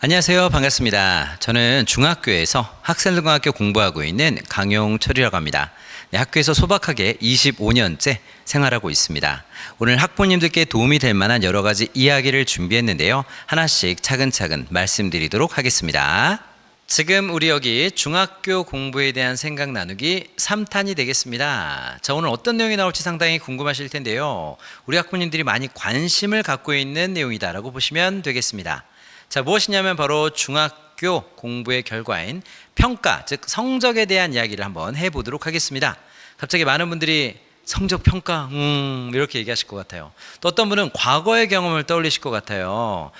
안녕하세요. 반갑습니다. 저는 중학교에서 학생들과학교 공부하고 있는 강용철이라고 합니다. 네, 학교에서 소박하게 25년째 생활하고 있습니다. 오늘 학부모님들께 도움이 될 만한 여러 가지 이야기를 준비했는데요. 하나씩 차근차근 말씀드리도록 하겠습니다. 지금 우리 여기 중학교 공부에 대한 생각 나누기 3탄이 되겠습니다. 자, 오늘 어떤 내용이 나올지 상당히 궁금하실 텐데요. 우리 학부모님들이 많이 관심을 갖고 있는 내용이다라고 보시면 되겠습니다. 자, 무엇이냐면 바로 중학교 공부의 결과인 평가, 즉 성적에 대한 이야기를 한번 해보도록 하겠습니다. 갑자기 많은 분들이 성적 평가, 이렇게 얘기하실 것 같아요. 또 어떤 분은 과거의 경험을 떠올리실 것 같아요.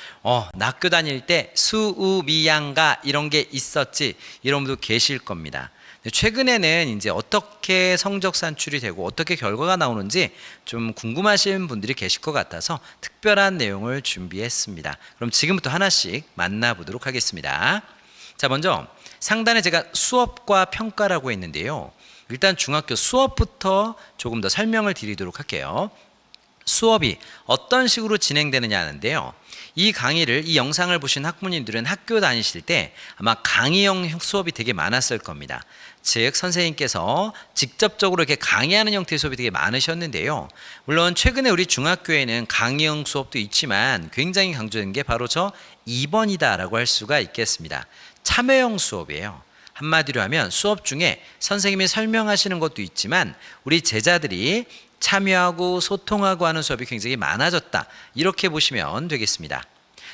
나 학교 다닐 때 수우미양가 이런 게 있었지, 이런 분도 계실 겁니다. 최근에는 이제 어떻게 성적 산출이 되고 어떻게 결과가 나오는지 좀 궁금하신 분들이 계실 것 같아서 특별한 내용을 준비했습니다. 그럼 지금부터 하나씩 만나보도록 하겠습니다. 자, 먼저 상단에 제가 수업과 평가라고 했는데요. 일단 중학교 수업부터 조금 더 설명을 드리도록 할게요. 수업이 어떤 식으로 진행되느냐 하는데요. 이 강의를, 이 영상을 보신 학부모님들은 학교 다니실 때 아마 강의형 수업이 되게 많았을 겁니다. 즉 선생님께서 직접적으로 이렇게 강의하는 형태의 수업이 되게 많으셨는데요. 물론 최근에 우리 중학교에는 강의형 수업도 있지만 굉장히 강조된 게 바로 저 2번이다라고 할 수가 있겠습니다. 참여형 수업이에요. 한마디로 하면 수업 중에 선생님이 설명하시는 것도 있지만 우리 제자들이 참여하고 소통하고 하는 수업이 굉장히 많아졌다, 이렇게 보시면 되겠습니다.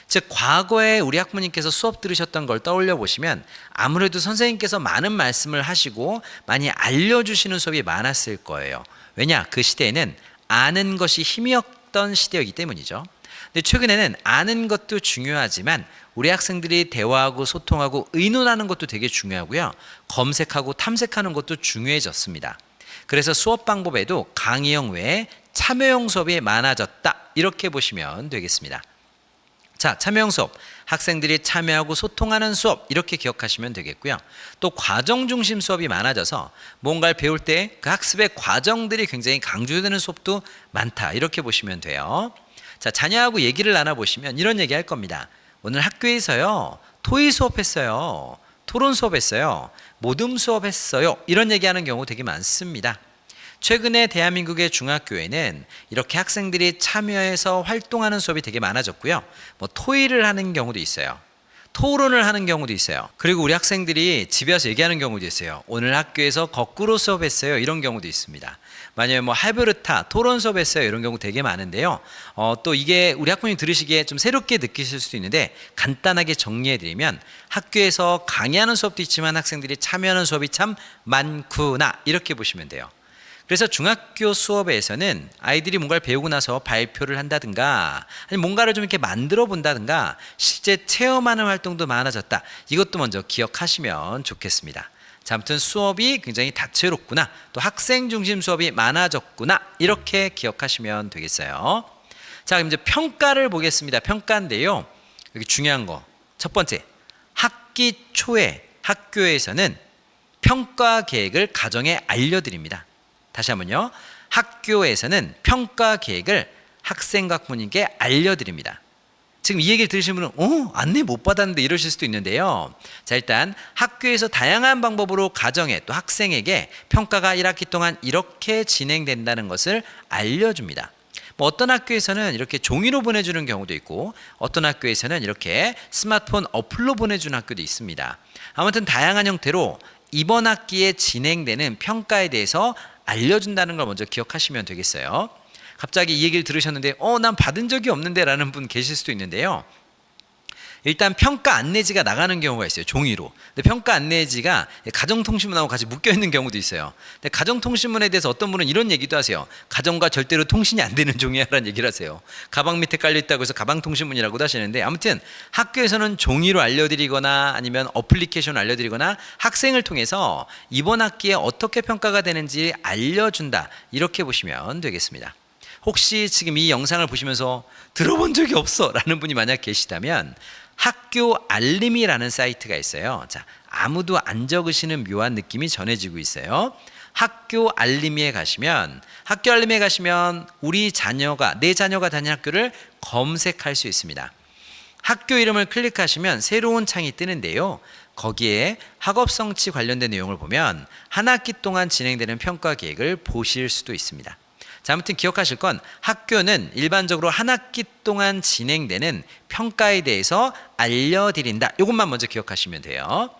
즉 과거에 우리 학부모님께서 수업 들으셨던 걸 떠올려 보시면 아무래도 선생님께서 많은 말씀을 하시고 많이 알려주시는 수업이 많았을 거예요. 왜냐? 그 시대에는 아는 것이 힘이었던 시대이기 때문이죠. 근데 최근에는 아는 것도 중요하지만 우리 학생들이 대화하고 소통하고 의논하는 것도 되게 중요하고요. 검색하고 탐색하는 것도 중요해졌습니다. 그래서 수업 방법에도 강의형 외에 참여형 수업이 많아졌다, 이렇게 보시면 되겠습니다. 자, 참여형 수업, 학생들이 참여하고 소통하는 수업, 이렇게 기억하시면 되겠고요. 또 과정 중심 수업이 많아져서 뭔가를 배울 때 그 학습의 과정들이 굉장히 강조되는 수업도 많다, 이렇게 보시면 돼요. 자, 자녀하고 얘기를 나눠보시면 이런 얘기 할 겁니다. 오늘 학교에서요, 토의 수업했어요, 토론 수업했어요, 모둠 수업했어요, 이런 얘기하는 경우 되게 많습니다. 최근에 대한민국의 중학교에는 이렇게 학생들이 참여해서 활동하는 수업이 되게 많아졌고요. 토의를 하는 경우도 있어요. 토론을 하는 경우도 있어요. 그리고 우리 학생들이 집에 와서 얘기하는 경우도 있어요. 오늘 학교에서 거꾸로 수업했어요, 이런 경우도 있습니다. 만약에 하이브르타 토론 수업했어요, 이런 경우 되게 많은데요. 또 이게 우리 학부모님 들으시기에 좀 새롭게 느끼실 수도 있는데 간단하게 정리해드리면 학교에서 강의하는 수업도 있지만 학생들이 참여하는 수업이 참 많구나, 이렇게 보시면 돼요. 그래서 중학교 수업에서는 아이들이 뭔가를 배우고 나서 발표를 한다든가 아니면 뭔가를 좀 이렇게 만들어 본다든가 실제 체험하는 활동도 많아졌다, 이것도 먼저 기억하시면 좋겠습니다. 자, 아무튼 수업이 굉장히 다채롭구나, 또 학생 중심 수업이 많아졌구나, 이렇게 기억하시면 되겠어요. 자, 그럼 이제 평가를 보겠습니다. 평가인데요, 여기 중요한 거 첫 번째, 학기 초에 학교에서는 평가 계획을 가정에 알려드립니다. 다시 한번요. 학교에서는 평가 계획을 학생과 학부모님께 알려드립니다. 지금 이 얘기를 들으시는 분은 안내 못 받았는데 이러실 수도 있는데요. 자, 일단 학교에서 다양한 방법으로 가정에 또 학생에게 평가가 1학기 동안 이렇게 진행된다는 것을 알려줍니다. 어떤 학교에서는 이렇게 종이로 보내주는 경우도 있고 어떤 학교에서는 이렇게 스마트폰 어플로 보내주는 학교도 있습니다. 아무튼 다양한 형태로 이번 학기에 진행되는 평가에 대해서 알려준다는 걸 먼저 기억하시면 되겠어요. 갑자기 이 얘기를 들으셨는데 난 받은 적이 없는데 라는 분 계실 수도 있는데요. 일단 평가 안내지가 나가는 경우가 있어요, 종이로. 근데 평가 안내지가 가정통신문하고 같이 묶여있는 경우도 있어요. 근데 가정통신문에 대해서 어떤 분은 이런 얘기도 하세요. 가정과 절대로 통신이 안 되는 종이야라는 얘기를 하세요. 가방 밑에 깔려있다고 해서 가방통신문이라고도 하시는데, 아무튼 학교에서는 종이로 알려드리거나 아니면 어플리케이션 알려드리거나 학생을 통해서 이번 학기에 어떻게 평가가 되는지 알려준다, 이렇게 보시면 되겠습니다. 혹시 지금 이 영상을 보시면서 들어본 적이 없어 라는 분이 만약 계시다면 학교 알림이라는 사이트가 있어요. 자, 아무도 안 적으시는 묘한 느낌이 전해지고 있어요. 학교 알림에 가시면 우리 자녀가, 내 자녀가 다니는 학교를 검색할 수 있습니다. 학교 이름을 클릭하시면 새로운 창이 뜨는데요. 거기에 학업 성취 관련된 내용을 보면 한 학기 동안 진행되는 평가 계획을 보실 수도 있습니다. 자, 아무튼 기억하실 건 학교는 일반적으로 한 학기 동안 진행되는 평가에 대해서 알려드린다. 이것만 먼저 기억하시면 돼요.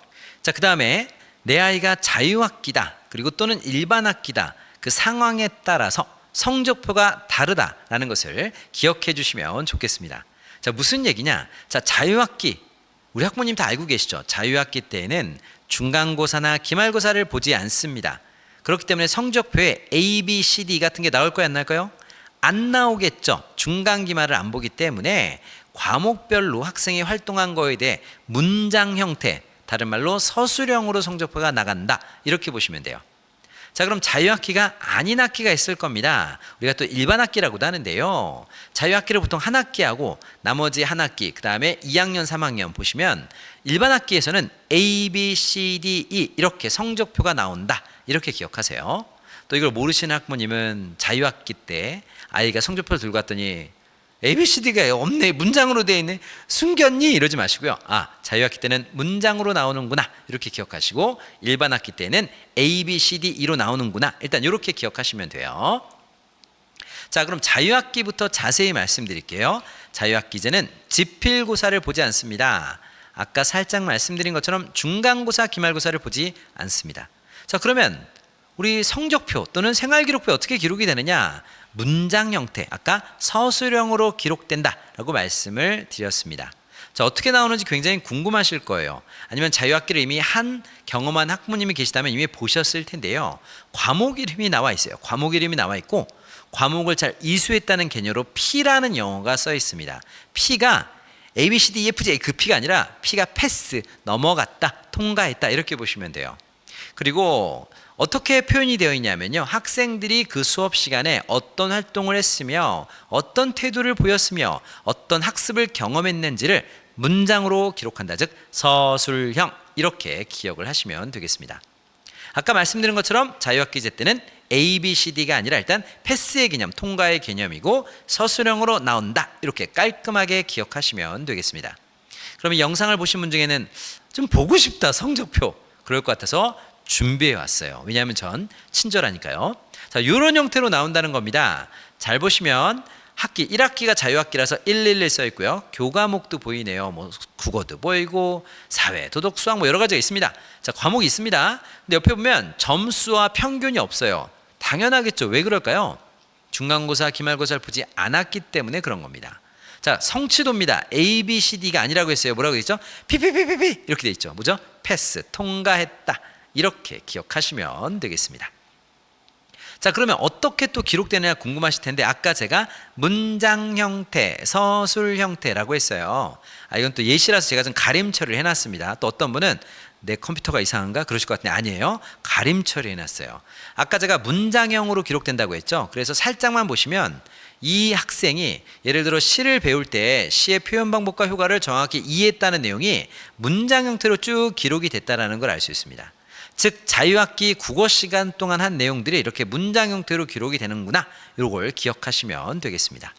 자, 그 다음에 내 아이가 자유학기다 그리고 또는 일반학기다 그 상황에 따라서 성적표가 다르다라는 것을 기억해 주시면 좋겠습니다. 자, 무슨 얘기냐? 자, 자유학기 우리 학부모님 다 알고 계시죠? 자유학기 때에는 중간고사나 기말고사를 보지 않습니다. 그렇기 때문에 성적표에 A, B, C, D 같은 게 나올까요? 안 나올까요? 안 나오겠죠. 중간기말을 안 보기 때문에 과목별로 학생이 활동한 거에 대해 문장 형태, 다른 말로 서술형으로 성적표가 나간다. 이렇게 보시면 돼요. 자, 그럼 자유학기가 아닌 학기가 있을 겁니다. 우리가 또 일반학기라고도 하는데요. 자유학기를 보통 한 학기하고 나머지 한 학기, 그 다음에 2학년, 3학년 보시면 일반학기에서는 A, B, C, D, E 이렇게 성적표가 나온다. 이렇게 기억하세요. 또 이걸 모르시는 학부모님은 자유학기 때 아이가 성적표를 들고 왔더니 ABCD가 없네, 문장으로 되어 있네, 숨겼니? 이러지 마시고요. 아, 자유학기 때는 문장으로 나오는구나 이렇게 기억하시고 일반학기 때는 ABCDE로 나오는구나 일단 이렇게 기억하시면 돼요. 자, 그럼 자유학기부터 자세히 말씀드릴게요. 자유학기제는 지필고사를 보지 않습니다. 아까 살짝 말씀드린 것처럼 중간고사, 기말고사를 보지 않습니다. 자, 그러면 우리 성적표 또는 생활기록부에 어떻게 기록이 되느냐? 문장 형태, 아까 서술형으로 기록된다라고 말씀을 드렸습니다. 자, 어떻게 나오는지 굉장히 궁금하실 거예요. 아니면 자유학기를 이미 한 경험한 학부모님이 계시다면 이미 보셨을 텐데요. 과목 이름이 나와 있어요. 과목 이름이 나와 있고 과목을 잘 이수했다는 개념으로 P라는 영어가 써 있습니다. P가 A, B, C, D, E, F, G 그 P가 아니라 P가 패스, 넘어갔다, 통과했다 이렇게 보시면 돼요. 그리고 어떻게 표현이 되어 있냐면요. 학생들이 그 수업 시간에 어떤 활동을 했으며 어떤 태도를 보였으며 어떤 학습을 경험했는지를 문장으로 기록한다. 즉 서술형 이렇게 기억을 하시면 되겠습니다. 아까 말씀드린 것처럼 자유학기제 때는 A, B, C, D가 아니라 일단 패스의 개념, 통과의 개념이고 서술형으로 나온다. 이렇게 깔끔하게 기억하시면 되겠습니다. 그럼 이 영상을 보신 분 중에는 좀 보고 싶다 성적표 그럴 것 같아서 준비해 왔어요. 왜냐하면 전 친절하니까요. 자, 이런 형태로 나온다는 겁니다. 잘 보시면 학기 1학기가 자유학기라서 111 써 있고요. 교과목도 보이네요. 뭐 국어도 보이고 사회, 도덕, 수학 뭐 여러 가지가 있습니다. 자, 과목이 있습니다. 근데 옆에 보면 점수와 평균이 없어요. 당연하겠죠. 왜 그럴까요? 중간고사, 기말고사를 보지 않았기 때문에 그런 겁니다. 자, 성취도입니다. A, B, C, D가 아니라고 했어요. 뭐라고 했죠? PPPPP 이렇게 돼 있죠. 뭐죠? 패스, 통과했다. 이렇게 기억하시면 되겠습니다. 자, 그러면 어떻게 또 기록되느냐 궁금하실 텐데 아까 제가 문장 형태, 서술 형태라고 했어요. 이건 또 예시라서 제가 좀 가림 처리를 해놨습니다. 또 어떤 분은 내 컴퓨터가 이상한가 그러실 것 같은데 아니에요. 가림 처리해놨어요. 아까 제가 문장형으로 기록된다고 했죠. 그래서 살짝만 보시면 이 학생이 예를 들어 시를 배울 때 시의 표현 방법과 효과를 정확히 이해했다는 내용이 문장 형태로 쭉 기록이 됐다는 걸 알 수 있습니다. 즉 자유학기 국어 시간 동안 한 내용들이 이렇게 문장 형태로 기록이 되는구나 이걸 기억하시면 되겠습니다.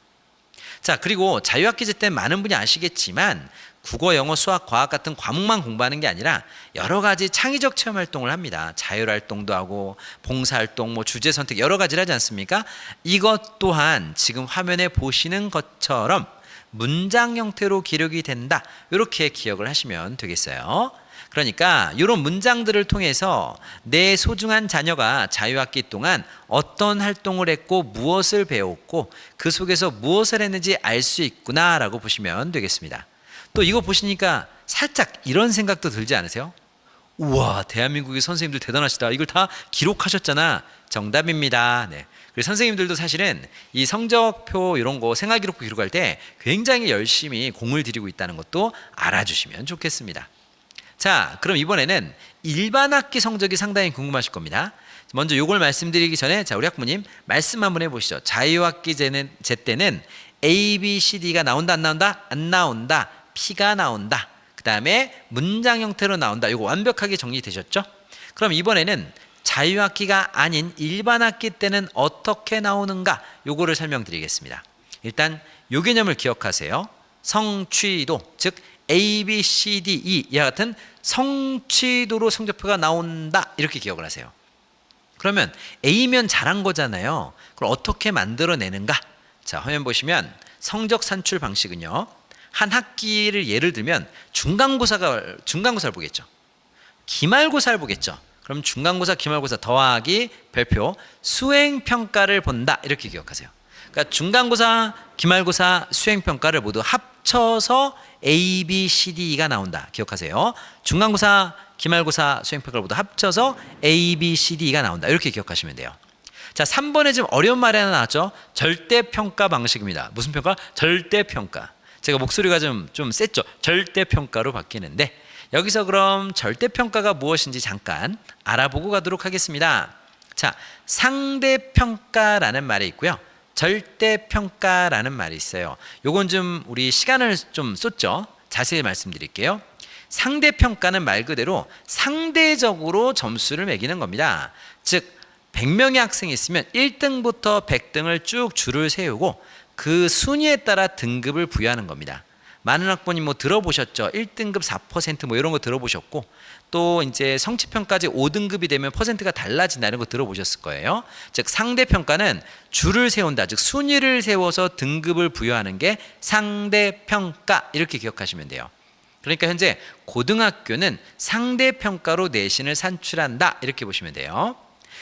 자, 그리고 자유학기제 때 많은 분이 아시겠지만 국어, 영어, 수학, 과학 같은 과목만 공부하는 게 아니라 여러 가지 창의적 체험 활동을 합니다. 자율활동도 하고 봉사활동, 뭐 주제 선택 여러 가지를 하지 않습니까? 이것 또한 지금 화면에 보시는 것처럼 문장 형태로 기록이 된다 이렇게 기억을 하시면 되겠어요. 그러니까 이런 문장들을 통해서 내 소중한 자녀가 자유학기 동안 어떤 활동을 했고 무엇을 배웠고 그 속에서 무엇을 했는지 알 수 있구나라고 보시면 되겠습니다. 또 이거 보시니까 살짝 이런 생각도 들지 않으세요? 우와, 대한민국의 선생님들 대단하시다. 이걸 다 기록하셨잖아. 정답입니다. 네. 그리고 선생님들도 사실은 이 성적표 이런 거 생활기록부 기록할 때 굉장히 열심히 공을 들이고 있다는 것도 알아주시면 좋겠습니다. 자, 그럼 이번에는 일반 학기 성적이 상당히 궁금하실 겁니다. 먼저 이걸 말씀드리기 전에 자, 우리 학부모님 말씀 한번 해보시죠. 자유학기 제 때는 A, B, C, D가 나온다 안 나온다? 안 나온다. P가 나온다. 그 다음에 문장 형태로 나온다. 이거 완벽하게 정리되셨죠? 그럼 이번에는 자유학기가 아닌 일반 학기 때는 어떻게 나오는가? 요거를 설명드리겠습니다. 일단 요 개념을 기억하세요. 성취도, 즉 A, B, C, D, E 이와 같은 성취도로 성적표가 나온다 이렇게 기억을 하세요. 그러면 A면 잘한 거잖아요. 그럼 어떻게 만들어내는가? 자, 화면 보시면 성적 산출 방식은요, 한 학기를 예를 들면 중간고사를 보겠죠. 기말고사를 보겠죠. 그럼 중간고사, 기말고사 더하기 별표 수행평가를 본다 이렇게 기억하세요. 그러니까 중간고사, 기말고사, 수행평가를 모두 합쳐서 A, B, C, D가 나온다 기억하세요. 중간고사, 기말고사, 수행평가를 모두 합쳐서 A, B, C, D가 나온다 이렇게 기억하시면 돼요. 자, 3번에 지금 어려운 말이 하나 나왔죠. 절대평가 방식입니다. 무슨 평가? 절대평가. 제가 목소리가 좀 셌죠. 절대평가로 바뀌는데, 여기서 그럼 절대평가가 무엇인지 잠깐 알아보고 가도록 하겠습니다. 자, 상대평가라는 말이 있고요, 절대평가라는 말이 있어요. 요건 좀 우리 시간을 좀 쏟죠. 자세히 말씀드릴게요. 상대평가는 말 그대로 상대적으로 점수를 매기는 겁니다. 즉 100명의 학생이 있으면 1등부터 100등을 쭉 줄을 세우고 그 순위에 따라 등급을 부여하는 겁니다. 많은 학부모님 뭐 들어보셨죠? 1등급 4% 뭐 이런 거 들어보셨고, 또 이제 성취평가제 5등급이 되면 퍼센트가 달라진다는 거 들어보셨을 거예요. 즉 상대평가는 줄을 세운다, 즉 순위를 세워서 등급을 부여하는 게 상대평가 이렇게 기억하시면 돼요. 그러니까 현재 고등학교는 상대평가로 내신을 산출한다 이렇게 보시면 돼요.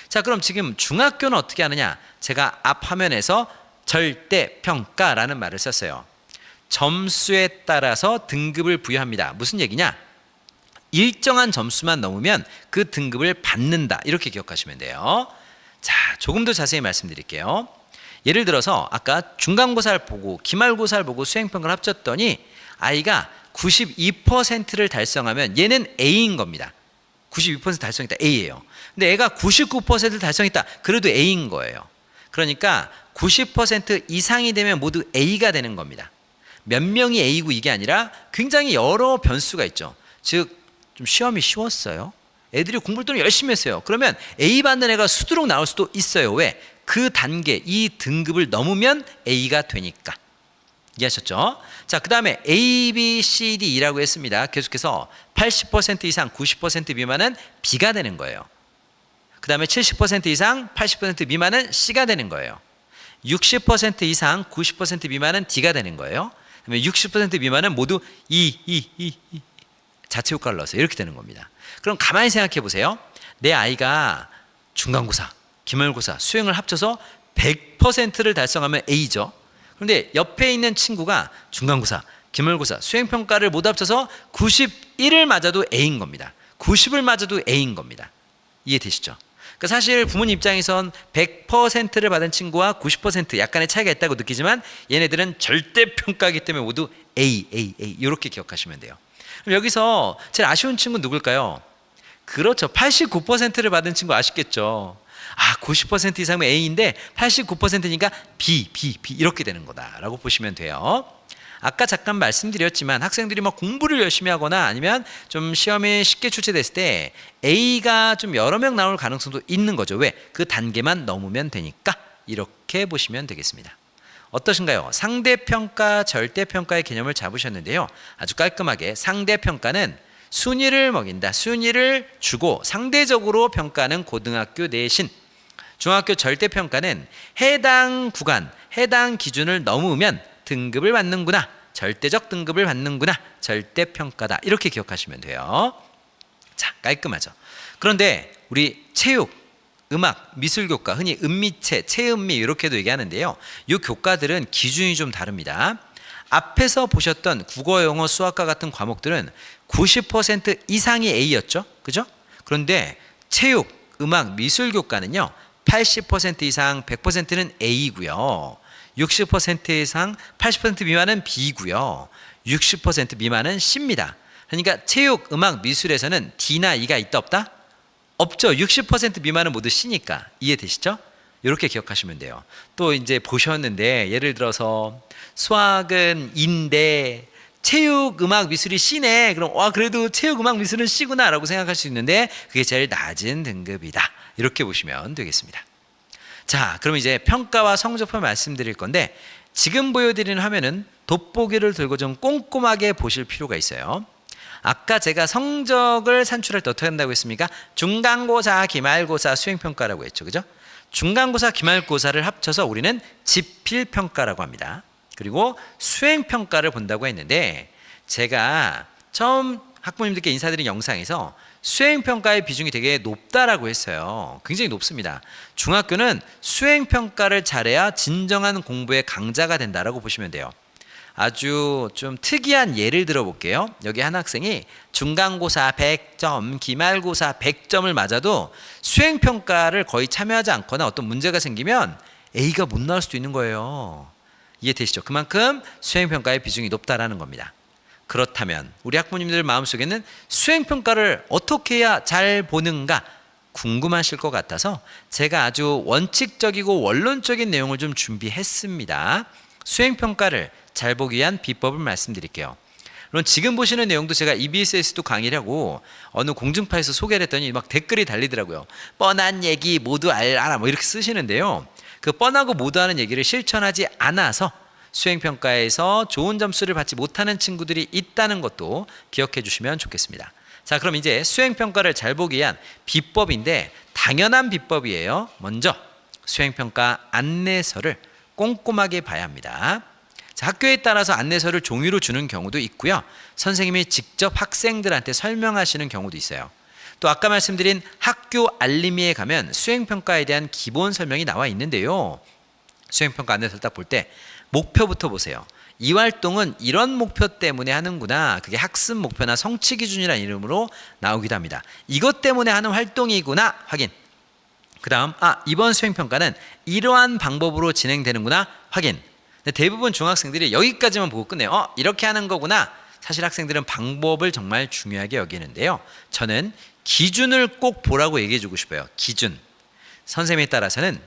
자, 그럼 지금 중학교는 어떻게 하느냐? 제가 앞 화면에서 절대평가라는 말을 썼어요. 점수에 따라서 등급을 부여합니다. 무슨 얘기냐? 일정한 점수만 넘으면 그 등급을 받는다 이렇게 기억하시면 돼요. 자, 조금 더 자세히 말씀드릴게요. 예를 들어서 아까 중간고사를 보고 기말고사를 보고 수행평가를 합쳤더니 아이가 92%를 달성하면 얘는 A인 겁니다. 92% 달성했다, A예요. 근데 애가 99%를 달성했다, 그래도 A인 거예요. 그러니까 90% 이상이 되면 모두 A가 되는 겁니다. 몇 명이 A고 이게 아니라 굉장히 여러 변수가 있죠. 즉 좀 시험이 쉬웠어요. 애들이 공부를 또 열심히 했어요. 그러면 A 받는 애가 수두룩 나올 수도 있어요. 왜? 그 단계, 이 등급을 넘으면 A가 되니까. 이해하셨죠? 자, 그 다음에 A, B, C, D라고 했습니다. 계속해서 80% 이상 90% 미만은 B가 되는 거예요. 그 다음에 70% 이상 80% 미만은 C가 되는 거예요. 60% 이상 90% 미만은 D가 되는 거예요. 그 다음에 60% 미만은 모두 E 자체효과를 넣었어요. 이렇게 되는 겁니다. 그럼 가만히 생각해 보세요. 내 아이가 중간고사, 기말고사, 수행을 합쳐서 100%를 달성하면 A죠. 그런데 옆에 있는 친구가 중간고사, 기말고사, 수행평가를 모두 합쳐서 91을 맞아도 A인 겁니다. 90을 맞아도 A인 겁니다. 이해되시죠? 그러니까 사실 부모님 입장에선 100%를 받은 친구와 90% 약간의 차이가 있다고 느끼지만 얘네들은 절대평가이기 때문에 모두 A 이렇게 기억하시면 돼요. 그럼 여기서 제일 아쉬운 친구는 누굴까요? 그렇죠. 89%를 받은 친구 아쉽겠죠. 90% 이상은 A인데 89%니까 B 이렇게 되는 거다라고 보시면 돼요. 아까 잠깐 말씀드렸지만 학생들이 막 공부를 열심히 하거나 아니면 좀 시험에 쉽게 출제됐을 때 A가 좀 여러 명 나올 가능성도 있는 거죠. 왜? 그 단계만 넘으면 되니까 이렇게 보시면 되겠습니다. 어떠신가요? 상대평가, 절대평가의 개념을 잡으셨는데요. 아주 깔끔하게 상대평가는 순위를 먹인다. 순위를 주고 상대적으로 평가하는 고등학교 내신. 중학교 절대평가는 해당 구간, 해당 기준을 넘으면 등급을 받는구나. 절대적 등급을 받는구나. 절대평가다. 이렇게 기억하시면 돼요. 자, 깔끔하죠. 그런데 우리 체육, 음악, 미술교과, 흔히 음미체, 체음미 이렇게도 얘기하는데요. 이 교과들은 기준이 좀 다릅니다. 앞에서 보셨던 국어, 영어, 수학과 같은 과목들은 90% 이상이 A였죠. 그죠? 그런데 체육, 음악, 미술교과는요. 80% 이상 100%는 A고요. 60% 이상 80% 미만은 B고요. 60% 미만은 C입니다. 그러니까 체육, 음악, 미술에서는 D나 E가 있다 없다? 없죠. 60% 미만은 모두 C니까. 이해되시죠? 이렇게 기억하시면 돼요. 또 이제 보셨는데 예를 들어서 수학은 E인데 체육, 음악, 미술이 C네. 그럼 그래도 체육, 음악, 미술은 C구나 라고 생각할 수 있는데 그게 제일 낮은 등급이다. 이렇게 보시면 되겠습니다. 자, 그럼 이제 평가와 성적표 말씀드릴 건데 지금 보여드리는 화면은 돋보기를 들고 좀 꼼꼼하게 보실 필요가 있어요. 아까 제가 성적을 산출할 때 어떻게 한다고 했습니까? 중간고사, 기말고사, 수행평가라고 했죠. 그죠? 중간고사, 기말고사를 합쳐서 우리는 지필평가라고 합니다. 그리고 수행평가를 본다고 했는데, 제가 처음 학부모님들께 인사드린 영상에서 수행평가의 비중이 되게 높다라고 했어요. 굉장히 높습니다. 중학교는 수행평가를 잘해야 진정한 공부의 강자가 된다라고 보시면 돼요. 아주 좀 특이한 예를 들어 볼게요. 여기 한 학생이 중간고사 100점, 기말고사 100점을 맞아도 수행평가를 거의 참여하지 않거나 어떤 문제가 생기면 A가 못 나올 수도 있는 거예요. 이해되시죠? 그만큼 수행평가의 비중이 높다라는 겁니다. 그렇다면 우리 학부모님들 마음속에는 수행평가를 어떻게 해야 잘 보는가 궁금하실 것 같아서 제가 아주 원칙적이고 원론적인 내용을 좀 준비했습니다. 수행평가를 잘 보기 위한 비법을 말씀드릴게요. 물론 지금 보시는 내용도 제가 EBS에서도 강의를 하고 어느 공중파에서 소개를 했더니 막 댓글이 달리더라고요. 뻔한 얘기 모두 알아 뭐 이렇게 쓰시는데요. 그 뻔하고 모두하는 얘기를 실천하지 않아서 수행평가에서 좋은 점수를 받지 못하는 친구들이 있다는 것도 기억해 주시면 좋겠습니다. 자, 그럼 이제 수행평가를 잘 보기 위한 비법인데 당연한 비법이에요. 먼저 수행평가 안내서를 꼼꼼하게 봐야 합니다. 자, 학교에 따라서 안내서를 종이로 주는 경우도 있고요. 선생님이 직접 학생들한테 설명하시는 경우도 있어요. 또 아까 말씀드린 학교 알림이에 가면 수행평가에 대한 기본 설명이 나와 있는데요. 수행평가 안내서를 딱 볼 때 목표부터 보세요. 이 활동은 이런 목표 때문에 하는구나. 그게 학습 목표나 성취 기준이라는 이름으로 나오기도 합니다. 이것 때문에 하는 활동이구나 확인. 그 다음 이번 수행평가는 이러한 방법으로 진행되는구나 확인. 근데 대부분 중학생들이 여기까지만 보고 끝내요. 이렇게 하는 거구나. 사실 학생들은 방법을 정말 중요하게 여기는데요. 저는 기준을 꼭 보라고 얘기해 주고 싶어요. 기준. 선생님에 따라서는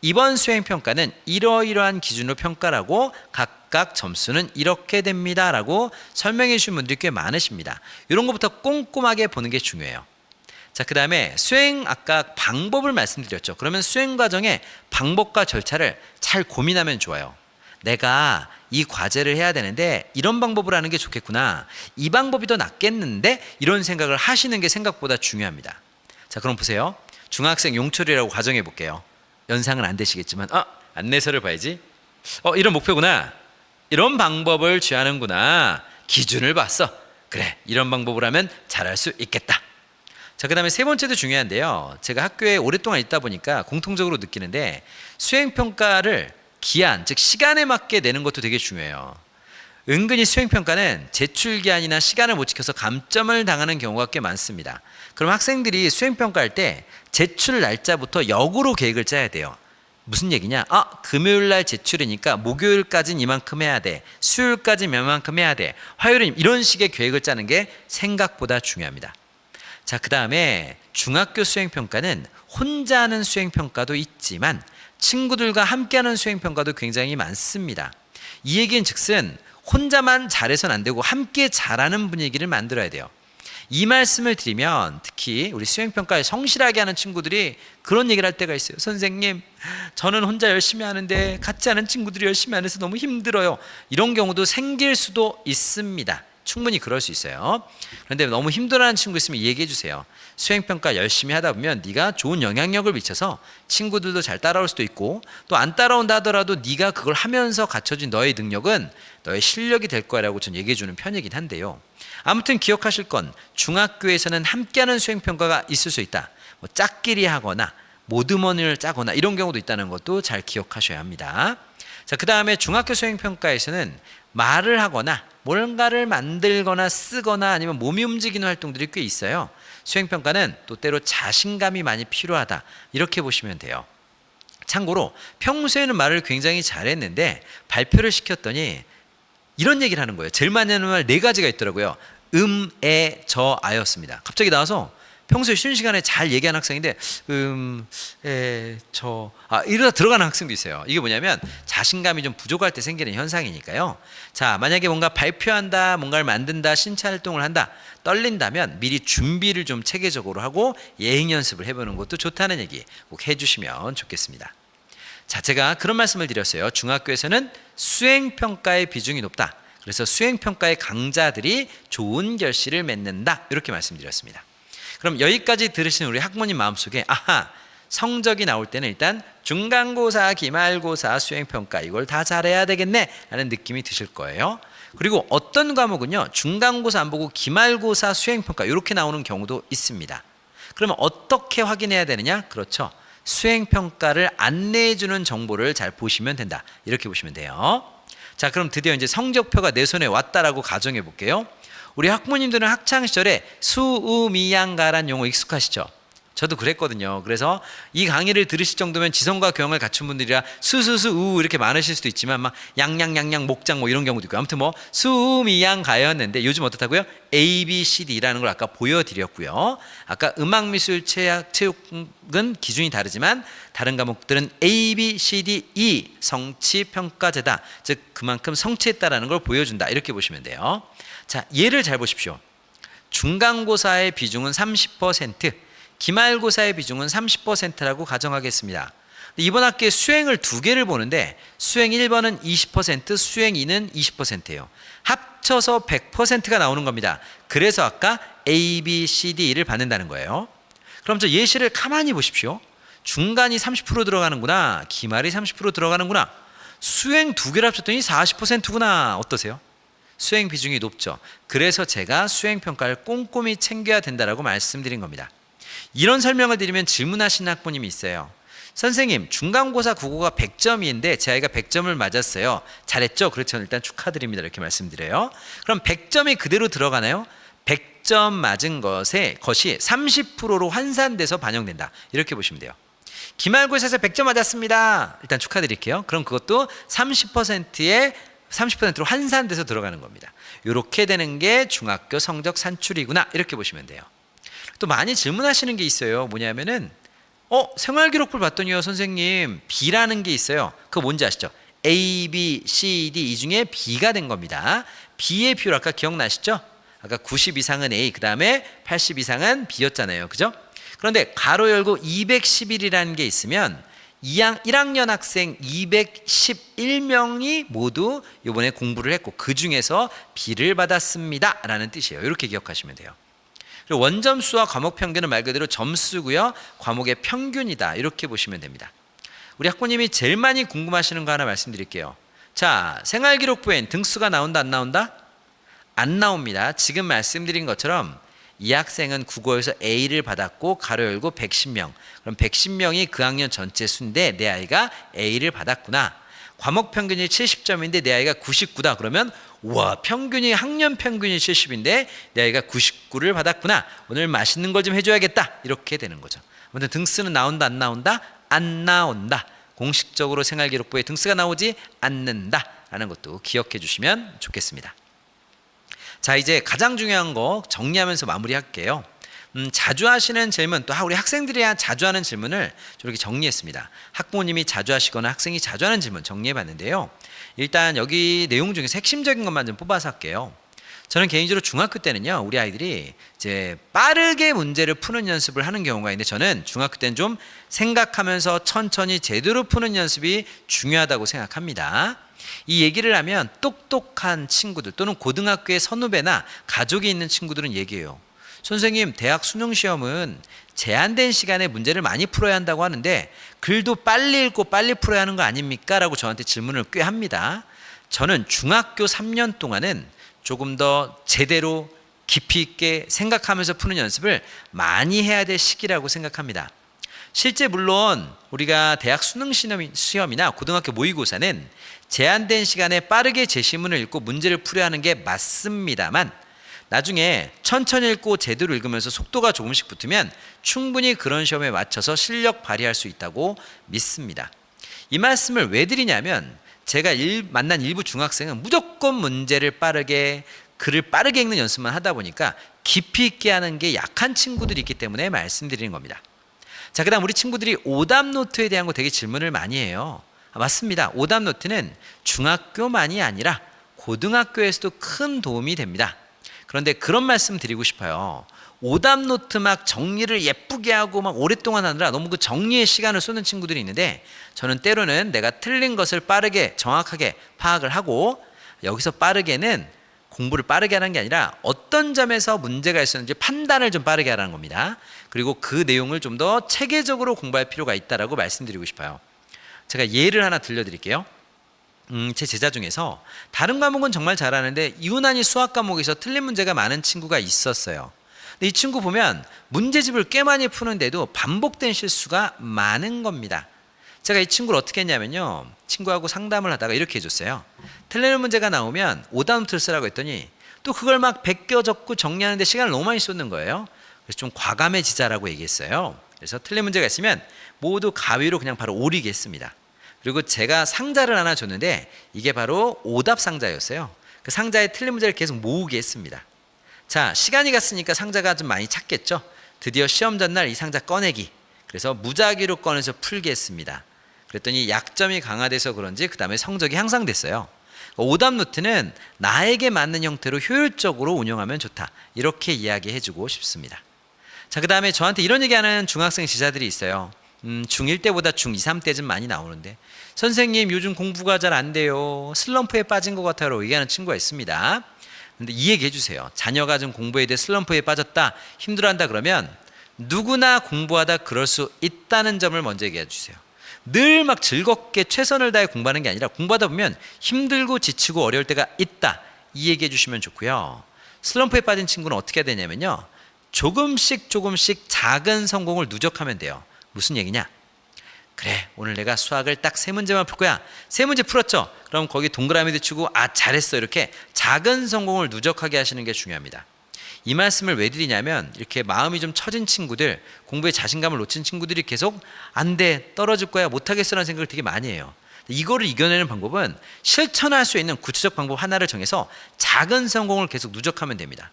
이번 수행평가는 이러이러한 기준으로 평가라고 각각 점수는 이렇게 됩니다 라고 설명해 주신 분들이 꽤 많으십니다. 이런 것부터 꼼꼼하게 보는 게 중요해요. 자, 그 다음에 수행 아까 방법을 말씀드렸죠. 그러면 수행 과정의 방법과 절차를 잘 고민하면 좋아요. 내가 이 과제를 해야 되는데 이런 방법으로 하는 게 좋겠구나. 이 방법이 더 낫겠는데 이런 생각을 하시는 게 생각보다 중요합니다. 자, 그럼 보세요. 중학생 용철이라고 가정해 볼게요. 연상은 안 되시겠지만 안내서를 봐야지. 이런 목표구나. 이런 방법을 취하는구나. 기준을 봤어. 그래, 이런 방법으로 하면 잘할 수 있겠다. 자, 그 다음에 세 번째도 중요한데요. 제가 학교에 오랫동안 있다 보니까 공통적으로 느끼는데 수행평가를 기한, 즉 시간에 맞게 내는 것도 되게 중요해요. 은근히 수행평가는 제출기한이나 시간을 못 지켜서 감점을 당하는 경우가 꽤 많습니다. 그럼 학생들이 수행평가할 때 제출 날짜부터 역으로 계획을 짜야 돼요. 무슨 얘기냐? 금요일날 제출이니까 목요일까지는 이만큼 해야 돼. 수요일까지는 이만큼 해야 돼. 화요일은 이런 식의 계획을 짜는 게 생각보다 중요합니다. 자, 그 다음에 중학교 수행평가는 혼자 하는 수행평가도 있지만 친구들과 함께하는 수행평가도 굉장히 많습니다. 이 얘기는 즉슨 혼자만 잘해서는 안 되고 함께 잘하는 분위기를 만들어야 돼요. 이 말씀을 드리면 특히 우리 수행평가에 성실하게 하는 친구들이 그런 얘기를 할 때가 있어요. 선생님, 저는 혼자 열심히 하는데 같이 하는 친구들이 열심히 안 해서 너무 힘들어요. 이런 경우도 생길 수도 있습니다. 충분히 그럴 수 있어요. 그런데 너무 힘들어하는 친구 있으면 얘기해 주세요. 수행평가 열심히 하다 보면 네가 좋은 영향력을 미쳐서 친구들도 잘 따라올 수도 있고 또 안 따라온다 하더라도 네가 그걸 하면서 갖춰진 너의 능력은 너의 실력이 될 거라고 저는 얘기해 주는 편이긴 한데요. 아무튼 기억하실 건 중학교에서는 함께하는 수행평가가 있을 수 있다. 뭐 짝끼리 하거나 모드머니를 짜거나 이런 경우도 있다는 것도 잘 기억하셔야 합니다. 자, 그 다음에 중학교 수행평가에서는 말을 하거나 뭔가를 만들거나 쓰거나 아니면 몸이 움직이는 활동들이 꽤 있어요. 수행평가는 또 때로 자신감이 많이 필요하다 이렇게 보시면 돼요. 참고로 평소에는 말을 굉장히 잘했는데 발표를 시켰더니 이런 얘기를 하는 거예요. 제일 많이 하는 말 4가지가 있더라고요. 에, 저, 아였습니다. 갑자기 나와서 평소에 쉬는 시간에 잘 얘기하는 학생인데 에, 저, 이러다 들어가는 학생도 있어요. 이게 뭐냐면 자신감이 좀 부족할 때 생기는 현상이니까요. 자, 만약에 뭔가 발표한다, 뭔가를 만든다, 신체 활동을 한다, 떨린다면 미리 준비를 좀 체계적으로 하고 예행 연습을 해보는 것도 좋다는 얘기 꼭 해주시면 좋겠습니다. 자, 제가 그런 말씀을 드렸어요. 중학교에서는 수행평가의 비중이 높다. 그래서 수행평가의 강자들이 좋은 결실을 맺는다. 이렇게 말씀드렸습니다. 그럼 여기까지 들으신 우리 학부모님 마음속에 아하, 성적이 나올 때는 일단 중간고사, 기말고사, 수행평가 이걸 다 잘해야 되겠네 라는 느낌이 드실 거예요. 그리고 어떤 과목은요, 중간고사 안 보고 기말고사, 수행평가 이렇게 나오는 경우도 있습니다. 그러면 어떻게 확인해야 되느냐? 그렇죠. 수행평가를 안내해주는 정보를 잘 보시면 된다. 이렇게 보시면 돼요. 자, 그럼 드디어 이제 성적표가 내 손에 왔다라고 가정해 볼게요. 우리 학부모님들은 학창시절에 수우미양가란 용어 익숙하시죠? 저도 그랬거든요. 그래서 이 강의를 들으실 정도면 지성과 교양을 갖춘 분들이라 수수수우 이렇게 많으실 수도 있지만 막 양양양양 목장 뭐 이런 경우도 있고, 아무튼 뭐 수미양가였는데 요즘 어떻다고요? A, B, C, D라는 걸 아까 보여드렸고요. 아까 음악미술 체육은 기준이 다르지만 다른 과목들은 A, B, C, D, E 성취평가제다. 즉 그만큼 성취했다라는 걸 보여준다. 이렇게 보시면 돼요. 자, 예를 잘 보십시오. 중간고사의 비중은 30%, 기말고사의 비중은 30%라고 가정하겠습니다. 이번 학기에 수행을 2개를 보는데 수행 1번은 20%, 수행 2는 20%예요. 합쳐서 100%가 나오는 겁니다. 그래서 아까 A, B, C, D를 받는다는 거예요. 그럼 저 예시를 가만히 보십시오. 중간이 30% 들어가는구나, 기말이 30% 들어가는구나, 수행 2개를 합쳤더니 40%구나. 어떠세요? 수행 비중이 높죠. 그래서 제가 수행평가를 꼼꼼히 챙겨야 된다고 말씀드린 겁니다. 이런 설명을 드리면 질문하시는 학부모님이 있어요. 선생님, 중간고사 국어가 100점인데 제 아이가 100점을 맞았어요. 잘했죠? 그렇죠. 일단 축하드립니다. 이렇게 말씀드려요. 그럼 100점이 그대로 들어가나요? 100점 맞은 것이 30%로 환산돼서 반영된다. 이렇게 보시면 돼요. 기말고사에서 100점 맞았습니다. 일단 축하드릴게요. 그럼 그것도 30%로 환산돼서 들어가는 겁니다. 이렇게 되는 게 중학교 성적 산출이구나. 이렇게 보시면 돼요. 또 많이 질문하시는 게 있어요. 뭐냐면은 생활기록부를 봤더니요, 선생님 B라는 게 있어요. 그거 뭔지 아시죠? A, B, C, D 이 중에 B가 된 겁니다. B의 비율 아까 기억나시죠? 아까 90 이상은 A, 그 다음에 80 이상은 B였잖아요. 그죠? 그런데 가로 열고 211이라는 게 있으면 1학년 학생 211명이 모두 이번에 공부를 했고 그 중에서 B를 받았습니다 라는 뜻이에요. 이렇게 기억하시면 돼요. 그리고 원점수와 과목 평균은 말 그대로 점수고요, 과목의 평균이다. 이렇게 보시면 됩니다. 우리 학부모님이 제일 많이 궁금하시는 거 하나 말씀드릴게요. 자, 생활기록부엔 등수가 나온다 안 나온다? 안 나옵니다. 지금 말씀드린 것처럼 이 학생은 국어에서 A를 받았고 가로 열고 110명. 그럼 110명이 그 학년 전체 수인데 내 아이가 A를 받았구나. 과목 평균이 70점인데 내 아이가 99다. 그러면 와, 평균이 학년 평균이 70인데 내 아이가 99를 받았구나. 오늘 맛있는 걸 좀 해줘야겠다. 이렇게 되는 거죠. 아무튼 등수는 나온다 안 나온다? 안 나온다. 공식적으로 생활기록부에 등수가 나오지 않는다 라는 것도 기억해 주시면 좋겠습니다. 자, 이제 가장 중요한 거 정리하면서 마무리할게요. 자주 하시는 질문, 또 우리 학생들이 자주 하는 질문을 이렇게 정리했습니다. 학부모님이 자주 하시거나 학생이 자주 하는 질문 정리해 봤는데요. 일단 여기 내용 중에서 핵심적인 것만 좀 뽑아서 할게요. 저는 개인적으로 중학교 때는요, 우리 아이들이 이제 빠르게 문제를 푸는 연습을 하는 경우가 있는데 저는 중학교 때는 좀 생각하면서 천천히 제대로 푸는 연습이 중요하다고 생각합니다. 이 얘기를 하면 똑똑한 친구들 또는 고등학교의 선후배나 가족이 있는 친구들은 얘기해요. 선생님, 대학 수능시험은 제한된 시간에 문제를 많이 풀어야 한다고 하는데 글도 빨리 읽고 빨리 풀어야 하는 거 아닙니까? 라고 저한테 질문을 꽤 합니다. 저는 중학교 3년 동안은 조금 더 제대로 깊이 있게 생각하면서 푸는 연습을 많이 해야 될 시기라고 생각합니다. 실제 물론 우리가 대학 수능시험이나 고등학교 모의고사는 제한된 시간에 빠르게 제시문을 읽고 문제를 풀어야 하는 게 맞습니다만 나중에 천천히 읽고 제대로 읽으면서 속도가 조금씩 붙으면 충분히 그런 시험에 맞춰서 실력 발휘할 수 있다고 믿습니다. 이 말씀을 왜 드리냐면 제가 만난 일부 중학생은 무조건 문제를 빠르게, 글을 빠르게 읽는 연습만 하다 보니까 깊이 있게 하는 게 약한 친구들이 있기 때문에 말씀드리는 겁니다. 자, 그 다음 우리 친구들이 오답 노트에 대한 거 되게 질문을 많이 해요. 맞습니다. 오답 노트는 중학교만이 아니라 고등학교에서도 큰 도움이 됩니다. 그런데 그런 말씀 드리고 싶어요. 오답 노트 막 정리를 예쁘게 하고 막 오랫동안 하느라 너무 그 정리에 시간을 쏟는 친구들이 있는데, 저는 때로는 내가 틀린 것을 빠르게 정확하게 파악을 하고, 여기서 빠르게는 공부를 빠르게 하는 게 아니라 어떤 점에서 문제가 있었는지 판단을 좀 빠르게 하라는 겁니다. 그리고 그 내용을 좀 더 체계적으로 공부할 필요가 있다라고 말씀드리고 싶어요. 제가 예를 하나 들려드릴게요. 제 제자 중에서 다른 과목은 정말 잘하는데 유난히 수학 과목에서 틀린 문제가 많은 친구가 있었어요. 근데 이 친구 보면 문제집을 꽤 많이 푸는데도 반복된 실수가 많은 겁니다. 제가 이 친구를 어떻게 했냐면요, 친구하고 상담을 하다가 이렇게 해줬어요. 틀리는 문제가 나오면 오답노트를 쓰라고 했더니 또 그걸 막 베껴 적고 정리하는데 시간을 너무 많이 쏟는 거예요. 그래서 좀 과감해지자라고 얘기했어요. 그래서 틀린 문제가 있으면 모두 가위로 그냥 바로 오리게 했습니다. 그리고 제가 상자를 하나 줬는데 이게 바로 오답 상자였어요. 그 상자에 틀린 문제를 계속 모으게 했습니다. 자, 시간이 갔으니까 상자가 좀 많이 찼겠죠. 드디어 시험 전날 이 상자 꺼내기. 그래서 무작위로 꺼내서 풀게 했습니다. 그랬더니 약점이 강화돼서 그런지 그 다음에 성적이 향상됐어요. 오답 노트는 나에게 맞는 형태로 효율적으로 운영하면 좋다, 이렇게 이야기해주고 싶습니다. 자, 그 다음에 저한테 이런 얘기하는 중학생 제자들이 있어요. 중1 때보다 중2, 3때 좀 많이 나오는데, 선생님 요즘 공부가 잘 안 돼요, 슬럼프에 빠진 것 같아요 라고 얘기하는 친구가 있습니다. 근데 이 얘기 해주세요. 자녀가 좀 공부에 대해 슬럼프에 빠졌다, 힘들어한다 그러면 누구나 공부하다 그럴 수 있다는 점을 먼저 얘기해 주세요. 늘 막 즐겁게 최선을 다해 공부하는 게 아니라 공부하다 보면 힘들고 지치고 어려울 때가 있다, 이 얘기해 주시면 좋고요. 슬럼프에 빠진 친구는 어떻게 해야 되냐면요, 조금씩 작은 성공을 누적하면 돼요. 무슨 얘기냐? 그래, 오늘 내가 수학을 딱 3문제만 풀 거야. 3문제 풀었죠? 그럼 거기 동그라미도 치고 아 잘했어, 이렇게 작은 성공을 누적하게 하시는 게 중요합니다. 이 말씀을 왜 드리냐면, 이렇게 마음이 좀 처진 친구들, 공부에 자신감을 놓친 친구들이 계속 안 돼, 떨어질 거야, 못하겠어 라는 생각을 되게 많이 해요. 이거를 이겨내는 방법은 실천할 수 있는 구체적 방법 하나를 정해서 작은 성공을 계속 누적하면 됩니다.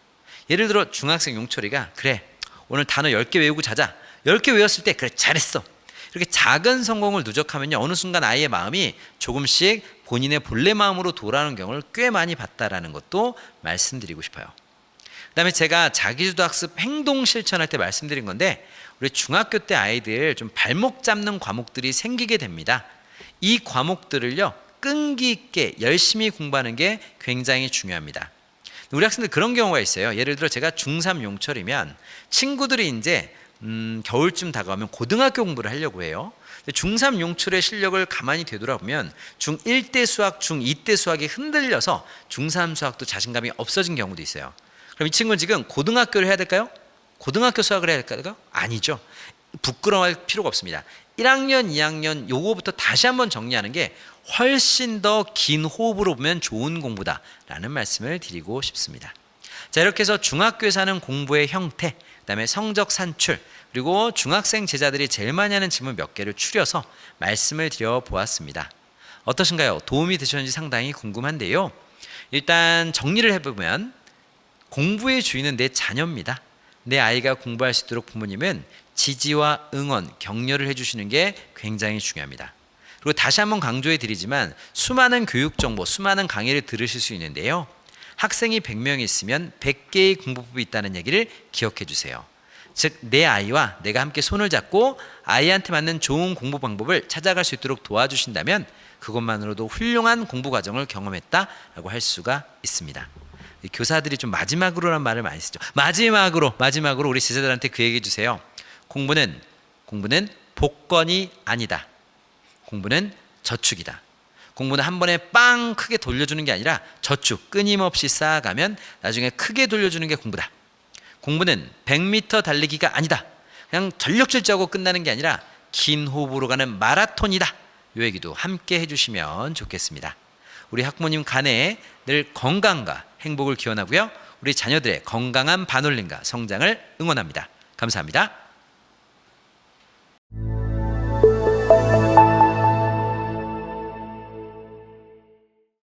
예를 들어 중학생 용철이가 그래 오늘 단어 10개 외우고 자자. 10개 외웠을 때 그래 잘했어. 이렇게 작은 성공을 누적하면요, 어느 순간 아이의 마음이 조금씩 본인의 본래 마음으로 돌아오는 경우를 꽤 많이 봤다라는 것도 말씀드리고 싶어요. 그 다음에 제가 자기주도 학습 행동 실천할 때 말씀드린 건데, 우리 중학교 때 아이들 좀 발목 잡는 과목들이 생기게 됩니다. 이 과목들을요, 끈기 있게 열심히 공부하는 게 굉장히 중요합니다. 우리 학생들 그런 경우가 있어요. 예를 들어 제가 중3 용철이면 친구들이 이제 겨울쯤 다가오면 고등학교 공부를 하려고 해요. 중3 용철의 실력을 가만히 되돌아보면 중1 때 수학, 중2 때 수학이 흔들려서 중3 수학도 자신감이 없어진 경우도 있어요. 그럼 이 친구는 지금 고등학교를 해야 될까요? 고등학교 수학을 해야 될까요? 아니죠. 부끄러워할 필요가 없습니다. 1학년, 2학년 요거부터 다시 한번 정리하는 게 훨씬 더 긴 호흡으로 보면 좋은 공부다라는 말씀을 드리고 싶습니다. 자, 이렇게 해서 중학교에서 하는 공부의 형태, 그다음에 성적 산출, 그리고 중학생 제자들이 제일 많이 하는 질문 몇 개를 추려서 말씀을 드려 보았습니다. 어떠신가요? 도움이 되셨는지 상당히 궁금한데요. 일단 정리를 해보면 공부의 주인은 내 자녀입니다. 내 아이가 공부할 수 있도록 부모님은 지지와 응원, 격려를 해주시는 게 굉장히 중요합니다. 그리고 다시 한번 강조해 드리지만 수많은 교육 정보, 수많은 강의를 들으실 수 있는데요, 학생이 100명이 있으면 100개의 공부법이 있다는 얘기를 기억해 주세요. 즉 내 아이와 내가 함께 손을 잡고 아이한테 맞는 좋은 공부 방법을 찾아갈 수 있도록 도와주신다면 그것만으로도 훌륭한 공부 과정을 경험했다라고 할 수가 있습니다. 교사들이 좀 마지막으로란 말을 많이 쓰죠. 마지막으로 우리 제자들한테 그 얘기해 주세요. 공부는 복권이 아니다. 공부는 저축이다. 공부는 한 번에 빵 크게 돌려주는 게 아니라 저축 끊임없이 쌓아가면 나중에 크게 돌려주는 게 공부다. 공부는 100m 달리기가 아니다. 그냥 전력질주하고 끝나는 게 아니라 긴 호흡으로 가는 마라톤이다. 이 얘기도 함께 해주시면 좋겠습니다. 우리 학부모님 간에 늘 건강과 행복을 기원하고요, 우리 자녀들의 건강한 반올림과 성장을 응원합니다. 감사합니다.